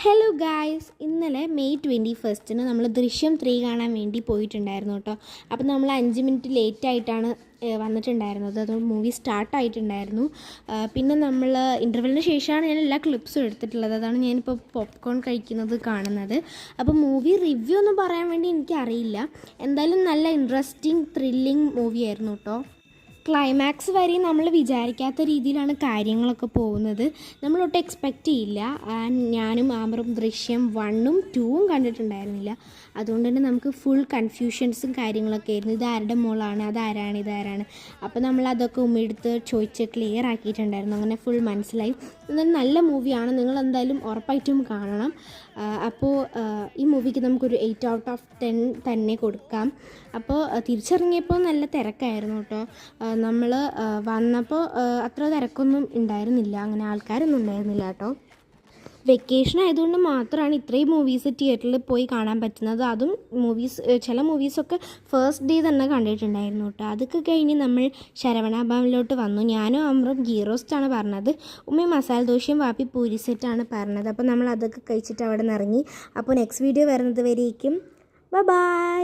Hello guys, ഇന്നലെ May 21 നമ്മൾ ദൃശ്യം 3 കാണാൻ വേണ്ടി പോയിട്ടുണ്ടായിരുന്നു കേട്ടോ. അപ്പോൾ നമ്മൾ 5 മിനിറ്റ് ലേറ്റായിട്ടാണ് വന്നിട്ടുണ്ടായിരുന്നത്. അത് മൂവി സ്റ്റാർട്ടായിട്ടുണ്ടായിരുന്നു. പിന്നെ നമ്മൾ ഇൻ്റർവെല്ലിന് ശേഷമാണ് ഞാൻ എല്ലാ ക്ലിപ്സും എടുത്തിട്ടുള്ളത്. അതാണ് ഞാനിപ്പോൾ പോപ്കോൺ കഴിക്കുന്നത് കാണുന്നത്. അപ്പോൾ മൂവി റിവ്യൂ ഒന്നും പറയാൻ വേണ്ടി എനിക്കറിയില്ല. എന്തായാലും നല്ല ഇൻട്രസ്റ്റിംഗ് ത്രില്ലിംഗ് മൂവിയായിരുന്നു കേട്ടോ. ക്ലൈമാക്സ് വരെ നമ്മൾ വിചാരിക്കാത്ത രീതിയിലാണ് കാര്യങ്ങളൊക്കെ പോകുന്നത്. നമ്മളൊട്ട് എക്സ്പെക്റ്റ് ചെയ്യില്ല. ഞാനും ആമറും ദൃശ്യം 1ഉം 2ഉം കണ്ടിട്ടുണ്ടായിരുന്നില്ല. അതുകൊണ്ട് തന്നെ നമുക്ക് ഫുൾ കൺഫ്യൂഷൻസും കാര്യങ്ങളൊക്കെ ആയിരുന്നു. ഇതാരുടെ മോളാണ്, ഇതാരാണ്. അപ്പോൾ നമ്മളതൊക്കെ ഉമ്മെടുത്ത് ചോദിച്ച് ക്ലിയർ ആക്കിയിട്ടുണ്ടായിരുന്നു. അങ്ങനെ ഫുൾ മനസ്സിലായി. എന്നാലും നല്ല മൂവിയാണ്, നിങ്ങളെന്തായാലും ഉറപ്പായിട്ടും കാണണം. അപ്പോൾ ഈ മൂവിക്ക് നമുക്കൊരു 8 ഔട്ട് ഓഫ് 10 തന്നെ കൊടുക്കാം. അപ്പോൾ തിരിച്ചിറങ്ങിയപ്പോൾ നല്ല തിരക്കായിരുന്നു കേട്ടോ. നമ്മൾ വന്നപ്പോൾ അത്ര തിരക്കൊന്നും ഉണ്ടായിരുന്നില്ല, അങ്ങനെ ആൾക്കാരൊന്നും ഉണ്ടായിരുന്നില്ല കേട്ടോ. വെക്കേഷൻ ആയതുകൊണ്ട് മാത്രമാണ് ഇത്രയും മൂവീസ് തിയേറ്ററിൽ പോയി കാണാൻ പറ്റുന്നത്. അതും ചില മൂവീസൊക്കെ ഫസ്റ്റ് ഡേ തന്നെ കണ്ടിട്ടുണ്ടായിരുന്നു കേട്ടോ. അതൊക്കെ കഴിഞ്ഞ് നമ്മൾ ശരവണ ഭവനിലോട്ട് വന്നു. ഞാനും അമ്രും ഗീ റോസ്റ്റാണ് പറഞ്ഞത്, ഉമ്മ മസാല ദോശയും വാപ്പി പൂരി സെറ്റാണ് പറഞ്ഞത്. അപ്പോൾ നമ്മൾ അതൊക്കെ കഴിച്ചിട്ട് അവിടെ നിന്ന് ഇറങ്ങി. അപ്പോൾ നെക്സ്റ്റ് വീഡിയോ വരുന്നത് വരേക്കും ബൈ.